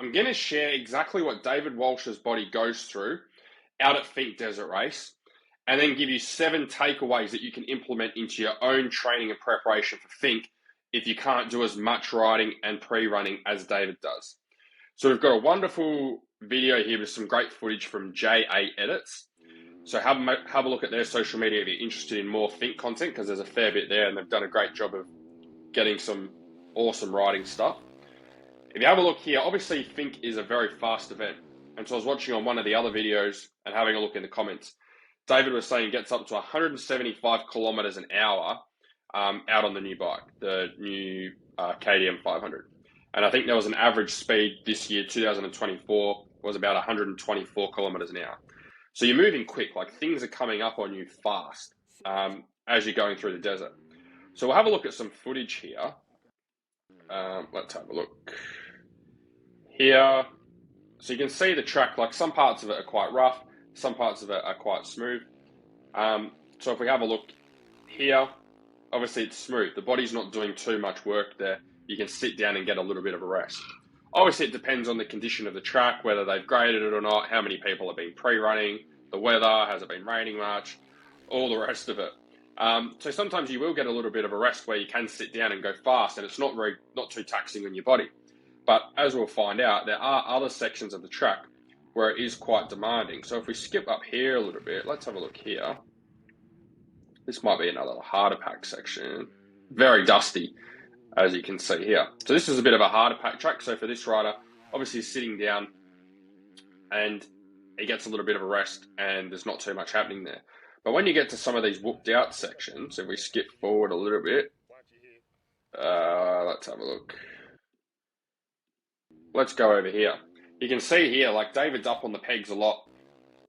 I'm going to share exactly what David Walsh's body goes through out at Finke Desert Race, and then give you 7 takeaways that you can implement into your own training and preparation for Finke if you can't do as much riding and pre-running as David does. So we've got a wonderful video here with some great footage from JA Edits. So have a look at their social media if you're interested in more Finke content, because there's a fair bit there and they've done a great job of getting some awesome riding stuff. If you have a look here, obviously Finke is a very fast event. And so I was watching on one of the other videos and having a look in the comments. David was saying gets up to 175 kilometers an hour out on the new bike, the new KTM 500. And I think there was an average speed this year, 2024, was about 124 kilometers an hour. So you're moving quick, like things are coming up on you fast as you're going through the desert. So we'll have a look at some footage here. Let's have a look here. So you can see the track, like some parts of it are quite rough, some parts of it are quite smooth. So if we have a look here, obviously it's smooth. The body's not doing too much work there. You can sit down and get a little bit of a rest. Obviously it depends on the condition of the track, whether they've graded it or not, how many people have been pre-running, the weather, has it been raining much, all the rest of it. So sometimes you will get a little bit of a rest where you can sit down and go fast, and it's not too taxing on your body. But as we'll find out, there are other sections of the track where it is quite demanding. So if we skip up here a little bit, let's have a look here. This might be another harder pack section. Very dusty, as you can see here. So this is a bit of a harder pack track. So for this rider, obviously he's sitting down and he gets a little bit of a rest and there's not too much happening there. But when you get to some of these whooped out sections, if we skip forward a little bit, let's have a look. Let's go over here. You can see here, like David's up on the pegs a lot.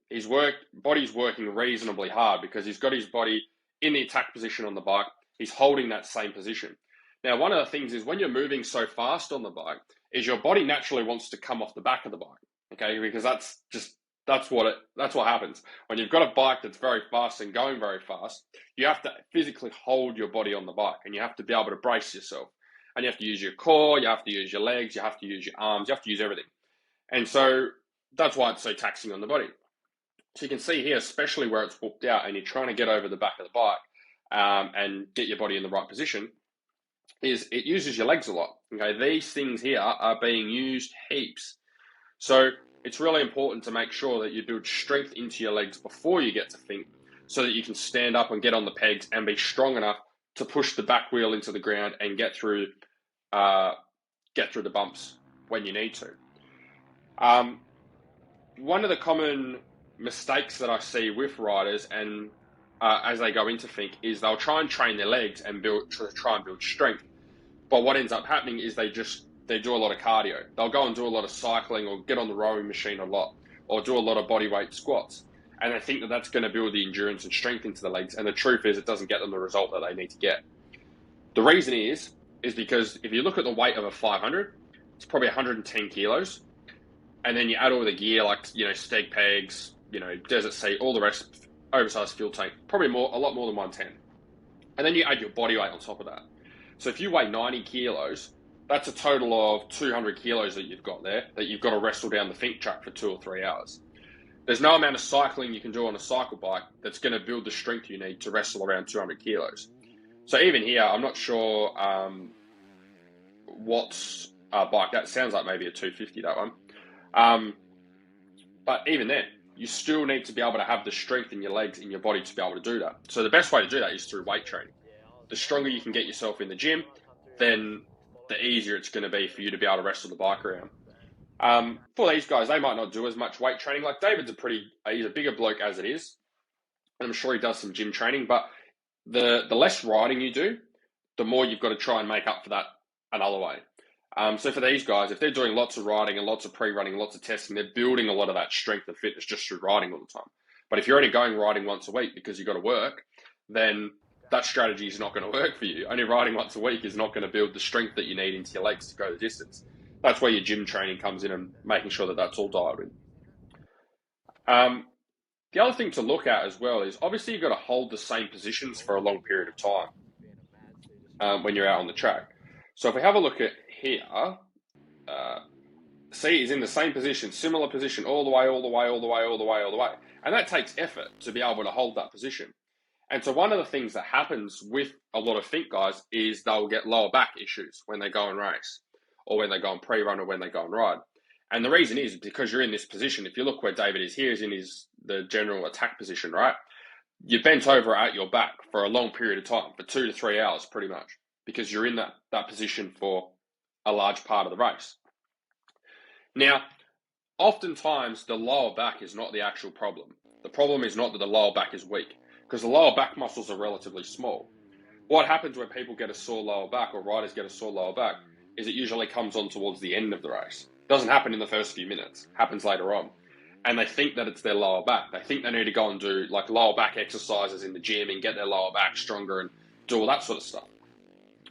His body's working reasonably hard because he's got his body in the attack position on the bike. He's holding that same position. Now, one of the things is when you're moving so fast on the bike, is your body naturally wants to come off the back of the bike, okay? Because that's what happens. When you've got a bike that's very fast and going very fast, you have to physically hold your body on the bike and you have to be able to brace yourself. And you have to use your core, you have to use your legs, you have to use your arms, you have to use everything. And so that's why it's so taxing on the body. So you can see here, especially where it's whooped out and you're trying to get over the back of the bike and get your body in the right position, is it uses your legs a lot. Okay, these things here are being used heaps. So it's really important to make sure that you build strength into your legs before you get to Finke so that you can stand up and get on the pegs and be strong enough to push the back wheel into the ground and get through the bumps when you need to. One of the common mistakes that I see with riders and as they go into Finke is they'll try and train their legs and try and build strength. But what ends up happening is they do a lot of cardio. They'll go and do a lot of cycling or get on the rowing machine a lot or do a lot of body weight squats. And they think that that's going to build the endurance and strength into the legs. And the truth is it doesn't get them the result that they need to get. The reason is because if you look at the weight of a 500, it's probably 110 kilos. And then you add all the gear like, steg pegs, desert seat, all the rest, oversized fuel tank, probably a lot more than 110. And then you add your body weight on top of that. So if you weigh 90 kilos, that's a total of 200 kilos that you've got there that you've got to wrestle down the Finke track for 2 or 3 hours. There's no amount of cycling you can do on a cycle bike that's going to build the strength you need to wrestle around 200 kilos. So even here, I'm not sure what's a bike. That sounds like maybe a 250, that one. But even then, you still need to be able to have the strength in your legs, in your body to be able to do that. So the best way to do that is through weight training. The stronger you can get yourself in the gym, then the easier it's going to be for you to be able to wrestle the bike around. For these guys, they might not do as much weight training. Like David's he's a bigger bloke as it is. And I'm sure he does some gym training, but the less riding you do, the more you've got to try and make up for that another way. So for these guys, if they're doing lots of riding and lots of pre-running, lots of testing, they're building a lot of that strength and fitness just through riding all the time. But if you're only going riding once a week because you've got to work, then that strategy is not going to work for you. Only riding once a week is not going to build the strength that you need into your legs to go the distance. That's where your gym training comes in and making sure that that's all dialed in. The other thing to look at as well is obviously you've got to hold the same positions for a long period of time when you're out on the track. So if we have a look at here, See, he's in the same position, similar position, all the way, all the way, all the way, all the way, all the way. And that takes effort to be able to hold that position. And so one of the things that happens with a lot of Finke guys is they'll get lower back issues when they go and race, or when they go and pre-run, or when they go and ride. And the reason is because you're in this position. If you look where David is here, is in the general attack position, right? You're bent over at your back for a long period of time, for 2 to 3 hours, pretty much, because you're in that position for a large part of the race. Now, oftentimes the lower back is not the actual problem. The problem is not that the lower back is weak, because the lower back muscles are relatively small. What happens when people get a sore lower back, or riders get a sore lower back, is it usually comes on towards the end of the race. It doesn't happen in the first few minutes. It happens later on. And they think that it's their lower back. They think they need to go and do like lower back exercises in the gym and get their lower back stronger and do all that sort of stuff.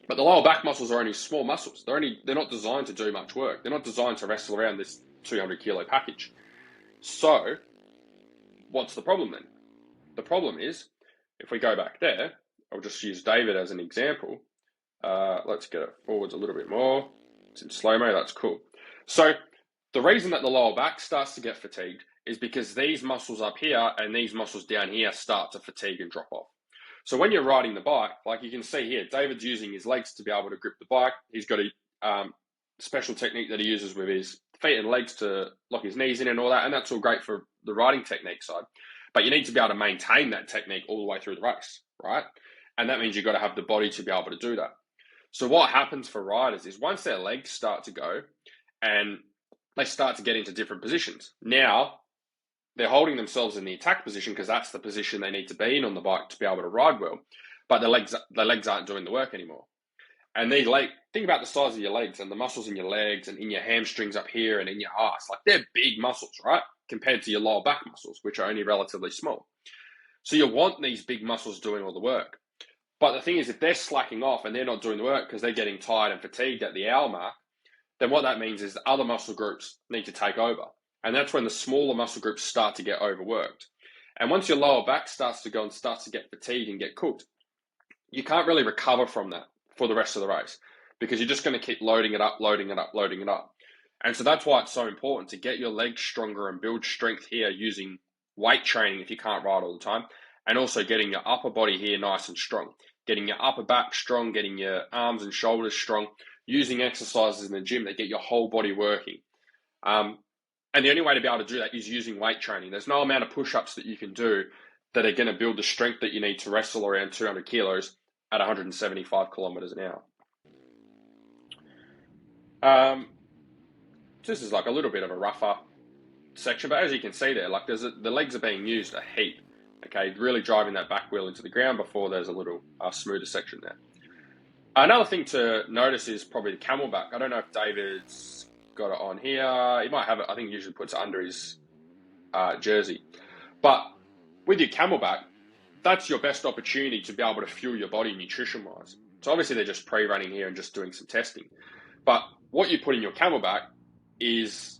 But the lower back muscles are only small muscles. They're not designed to do much work. They're not designed to wrestle around this 200 kilo package. So what's the problem then? The problem is, if we go back there, I'll just use David as an example. Let's get it forwards a little bit more. It's in slow-mo, that's cool. So the reason that the lower back starts to get fatigued is because these muscles up here and these muscles down here start to fatigue and drop off. So when you're riding the bike, like you can see here, David's using his legs to be able to grip the bike. He's got a special technique that he uses with his feet and legs to lock his knees in and all that, and that's all great for the riding technique side. But you need to be able to maintain that technique all the way through the race, right? And that means you've got to have the body to be able to do that. So what happens for riders is once their legs start to go and they start to get into different positions, now they're holding themselves in the attack position because that's the position they need to be in on the bike to be able to ride well. But their legs aren't doing the work anymore. And these think about the size of your legs and the muscles in your legs and in your hamstrings up here and in your ass. Like they're big muscles, right? Compared to your lower back muscles, which are only relatively small. So you want these big muscles doing all the work. But the thing is, if they're slacking off and they're not doing the work because they're getting tired and fatigued at the hour mark, then what that means is the other muscle groups need to take over. And that's when the smaller muscle groups start to get overworked. And once your lower back starts to go and starts to get fatigued and get cooked, you can't really recover from that for the rest of the race because you're just going to keep loading it up, loading it up, loading it up. And so that's why it's so important to get your legs stronger and build strength here using weight training if you can't ride all the time, and also getting your upper body here nice and strong, getting your upper back strong, getting your arms and shoulders strong, using exercises in the gym that get your whole body working. And the only way to be able to do that is using weight training. There's no amount of push-ups that you can do that are going to build the strength that you need to wrestle around 200 kilos at 175 kilometers an hour. This is like a little bit of a rougher section, but as you can see there, like the legs are being used a heap. Okay, really driving that back wheel into the ground before there's a little smoother section there. Another thing to notice is probably the camelback. I don't know if David's got it on here. He might have it. I think he usually puts it under his jersey. But with your camelback, that's your best opportunity to be able to fuel your body nutrition-wise. So obviously they're just pre-running here and just doing some testing. But what you put in your camelback is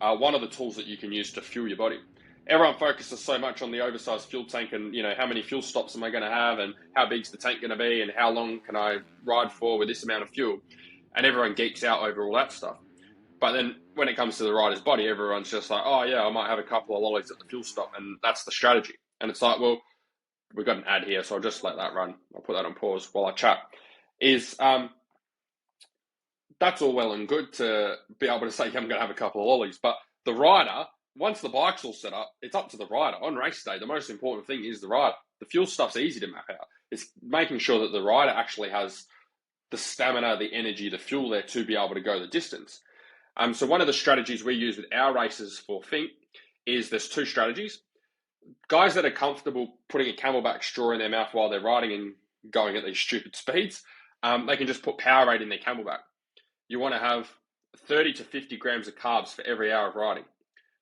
one of the tools that you can use to fuel your body. Everyone focuses so much on the oversized fuel tank and, how many fuel stops am I going to have and how big's the tank going to be and how long can I ride for with this amount of fuel. And everyone geeks out over all that stuff. But then when it comes to the rider's body, everyone's just like, oh yeah, I might have a couple of lollies at the fuel stop. And that's the strategy. And it's like, well, we've got an ad here, so I'll just let that run. I'll put that on pause while I chat. That's all well and good to be able to say, I'm going to have a couple of lollies. But the rider, once the bike's all set up, it's up to the rider. On race day, the most important thing is the rider. The fuel stuff's easy to map out. It's making sure that the rider actually has the stamina, the energy, the fuel there to be able to go the distance. So one of the strategies we use with our races for Finke is there's two strategies. Guys that are comfortable putting a camelback straw in their mouth while they're riding and going at these stupid speeds, they can just put Powerade in their camelback. You want to have 30 to 50 grams of carbs for every hour of riding.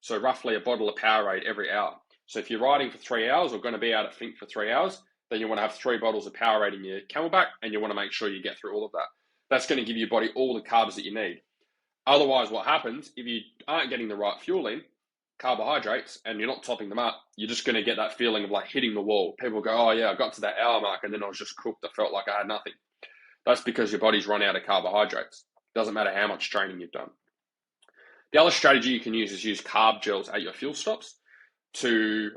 So roughly a bottle of Powerade every hour. So if you're riding for 3 hours or going to be out at Finke for 3 hours, then you want to have 3 bottles of Powerade in your camelback and you want to make sure you get through all of that. That's going to give your body all the carbs that you need. Otherwise, what happens, if you aren't getting the right fuel in, carbohydrates, and you're not topping them up, you're just going to get that feeling of like hitting the wall. People go, oh yeah, I got to that hour mark and then I was just cooked. I felt like I had nothing. That's because your body's run out of carbohydrates. Doesn't matter how much training you've done. The other strategy you can use is use carb gels at your fuel stops to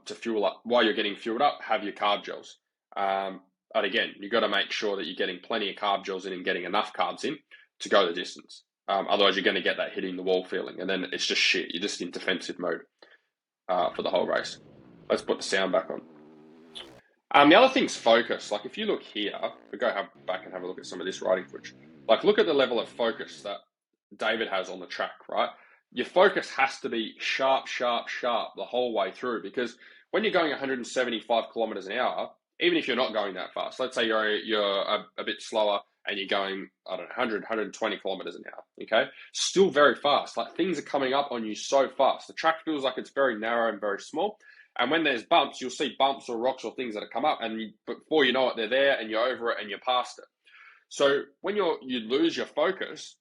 fuel up. While you're getting fueled up, have your carb gels. But again, you've got to make sure that you're getting plenty of carb gels in and getting enough carbs in to go the distance. Otherwise, you're going to get that hitting the wall feeling, and then it's just shit. You're just in defensive mode for the whole race. Let's put the sound back on. The other thing's focus. Like if you look here, we go back and have a look at some of this riding footage. Like look at the level of focus that David has on the track, right? Your focus has to be sharp, sharp, sharp the whole way through, because when you're going 175 kilometers an hour, even if you're not going that fast, let's say you're a bit slower and you're going, I don't know, 100, 120 kilometers an hour, okay? Still very fast. Like things are coming up on you so fast. The track feels like it's very narrow and very small. And when there's bumps, you'll see bumps or rocks or things that have come up, and before you know it, they're there and you're over it and you're past it. So when you lose your focus,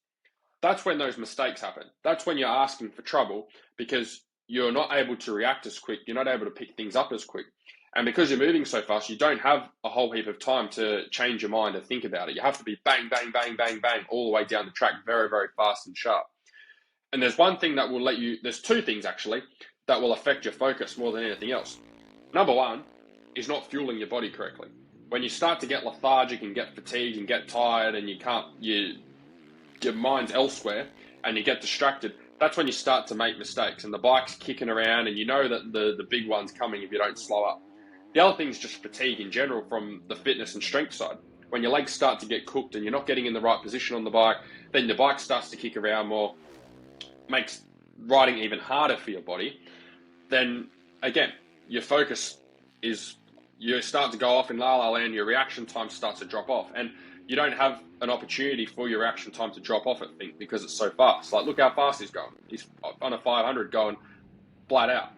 that's when those mistakes happen. That's when you're asking for trouble, because you're not able to react as quick. You're not able to pick things up as quick. And because you're moving so fast, you don't have a whole heap of time to change your mind and think about it. You have to be bang, bang, bang, bang, bang, all the way down the track, very, very fast and sharp. And there's one thing that will there's two things actually, that will affect your focus more than anything else. Number one is not fueling your body correctly. When you start to get lethargic and get fatigued and get tired and your mind's elsewhere and you get distracted, that's when you start to make mistakes and the bike's kicking around and you know that the big one's coming if you don't slow up. The other thing is just fatigue in general from the fitness and strength side. When your legs start to get cooked and you're not getting in the right position on the bike, then the bike starts to kick around more, makes riding even harder for your body. Then again, your focus you start to go off in la la land, your reaction time starts to drop off, and you don't have an opportunity for your reaction time to drop off, I think, because it's so fast. Like look how fast he's going. He's on a 500 going flat out.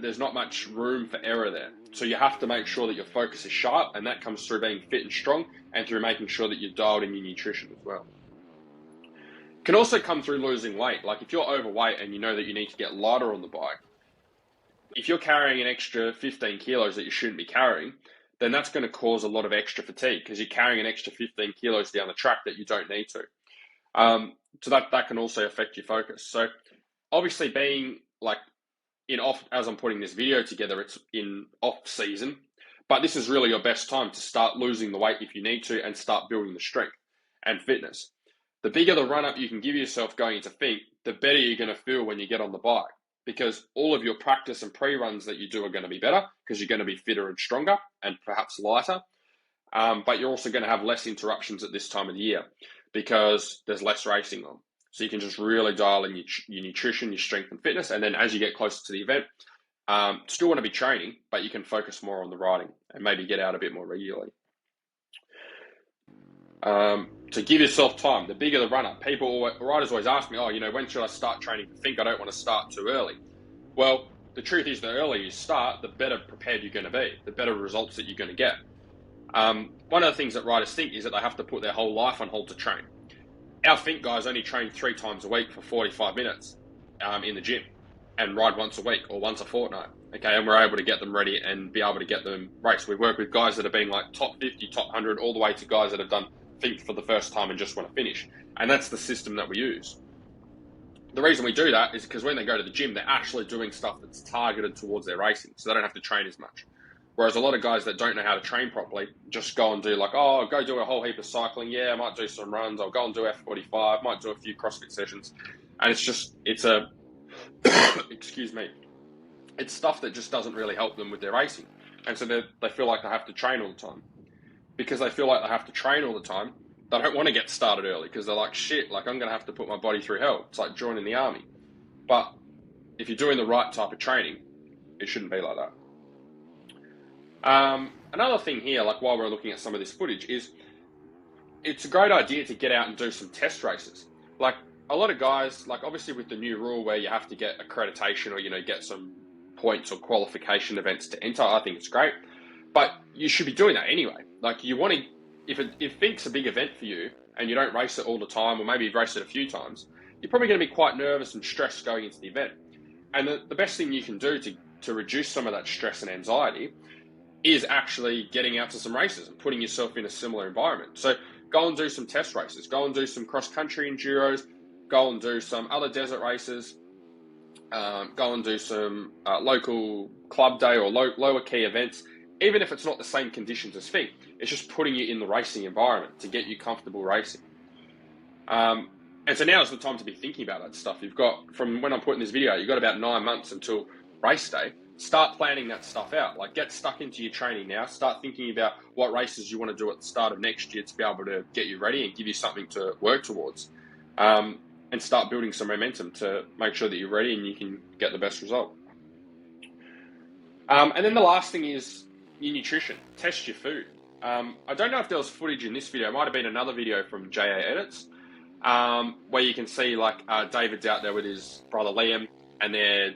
There's not much room for error there. So you have to make sure that your focus is sharp, and that comes through being fit and strong and through making sure that you're dialed in your nutrition as well. Can also come through losing weight. Like if you're overweight and you know that you need to get lighter on the bike, if you're carrying an extra 15 kilos that you shouldn't be carrying, then that's going to cause a lot of extra fatigue because you're carrying an extra 15 kilos down the track that you don't need to. So that can also affect your focus. So obviously being like as I'm putting this video together, it's in off season, but this is really your best time to start losing the weight if you need to and start building the strength and fitness. The bigger the run up you can give yourself going into Finke, the better you're going to feel when you get on the bike, because all of your practice and pre-runs that you do are going to be better because you're going to be fitter and stronger and perhaps lighter. But you're also going to have less interruptions at this time of the year because there's less racing on. So you can just really dial in your nutrition, your strength and fitness. And then as you get closer to the event, still want to be training, but you can focus more on the riding and maybe get out a bit more regularly. To give yourself time, the bigger the run-up. Riders always ask me, when should I start training for Finke? I don't want to start too early. Well, the truth is the earlier you start, the better prepared you're going to be, the better results that you're going to get. One of the things that riders think is that they have to put their whole life on hold to train. Our Finke guys only train 3 times a week for 45 minutes in the gym and ride once a week or once a fortnight. Okay, and we're able to get them ready and be able to get them race. We work with guys that have been like top 50, top 100, all the way to guys that have done Finke for the first time and just want to finish. And that's the system that we use. The reason we do that is because when they go to the gym, they're actually doing stuff that's targeted towards their racing, so they don't have to train as much. Whereas a lot of guys that don't know how to train properly just go and do go do a whole heap of cycling. Yeah, I might do some runs. I'll go and do F45, might do a few CrossFit sessions. And excuse me, it's stuff that just doesn't really help them with their racing. And so they feel like they have to train all the time. Because they feel like they have to train all the time, they don't want to get started early because they're like, shit, I'm going to have to put my body through hell. It's like joining the army. But if you're doing the right type of training, it shouldn't be like that. Another thing here, while we're looking at some of this footage, is it's a great idea to get out and do some test races. A lot of guys, obviously with the new rule where you have to get accreditation or, get some points or qualification events to enter, I think it's great. But you should be doing that anyway. If Finke's a big event for you and you don't race it all the time, or maybe you've raced it a few times, you're probably going to be quite nervous and stressed going into the event. And the best thing you can do to reduce some of that stress and anxiety is actually getting out to some races and putting yourself in a similar environment. So go and do some test races, go and do some cross-country enduros, go and do some other desert races, go and do some local club day or lower key events, even if it's not the same conditions as Fink. It's just putting you in the racing environment to get you comfortable racing. And so now is the time to be thinking about that stuff. You've got, from when I'm putting this video, you've got about 9 months until race day. Start planning that stuff out. Like, get stuck into your training now. Start thinking about what races you want to do at the start of next year to be able to get you ready and give you something to work towards. And start building some momentum to make sure that you're ready and you can get the best result. And then the last thing is your nutrition. Test your food. I don't know if there was footage in this video. It might have been another video from JA Edits, where you can see like David's out there with his brother Liam, and they're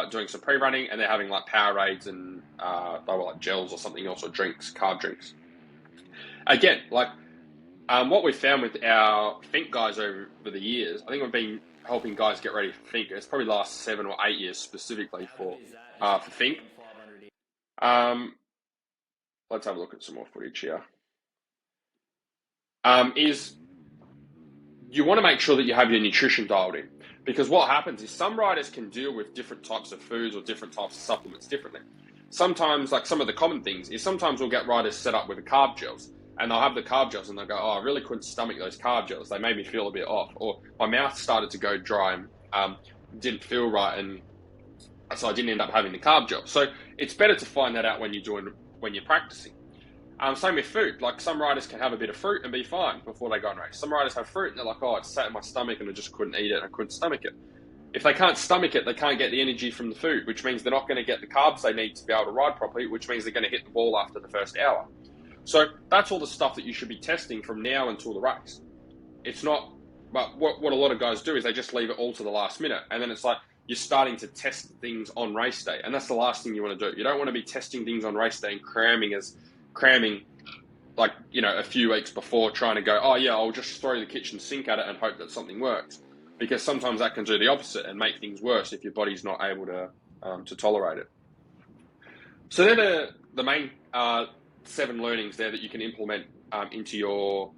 doing some pre-running, and they're having like Powerades and they were like gels or something else, or drinks, carb drinks. Again, like what we've found with our Fink guys over the years, I think we've been helping guys get ready for Fink. It's probably the last 7 or 8 years specifically for Fink. Let's have a look at some more footage here. Is you want to make sure that you have your nutrition dialed in, because what happens is some riders can deal with different types of foods or different types of supplements differently. Sometimes, like some of the common things is sometimes we'll get riders set up with the carb gels, and they'll have the carb gels and they'll go, oh, I really couldn't stomach those carb gels. They made me feel a bit off, or my mouth started to go dry and didn't feel right, and so I didn't end up having the carb gel. So it's better to find that out when you're practicing. Same with food. Like some riders can have a bit of fruit and be fine before they go and race. Some riders have fruit and they're like, oh, it sat in my stomach and I just couldn't eat it and I couldn't stomach it. If they can't stomach it, they can't get the energy from the food, which means they're not going to get the carbs they need to be able to ride properly, which means they're going to hit the wall after the first hour. So that's all the stuff that you should be testing from now until the race. It's not, but what a lot of guys do is they just leave it all to the last minute. And then it's like, you're starting to test things on race day. And that's the last thing you want to do. You don't want to be testing things on race day and cramming like, you know, a few weeks before, trying to go, oh yeah, I'll just throw the kitchen sink at it and hope that something works. Because sometimes that can do the opposite and make things worse if your body's not able to tolerate it. So they're the main 7 learnings there that you can implement into your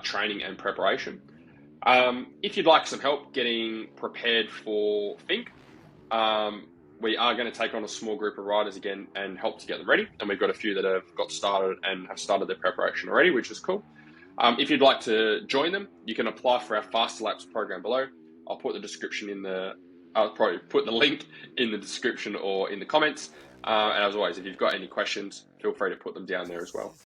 training and preparation. If you'd like some help getting prepared for Fink, we are going to take on a small group of riders again and help to get them ready. And we've got a few that have got started and have started their preparation already, which is cool. If you'd like to join them, you can apply for our Faster Laps program below. I'll put I'll probably put the link in the description or in the comments. And as always, if you've got any questions, feel free to put them down there as well.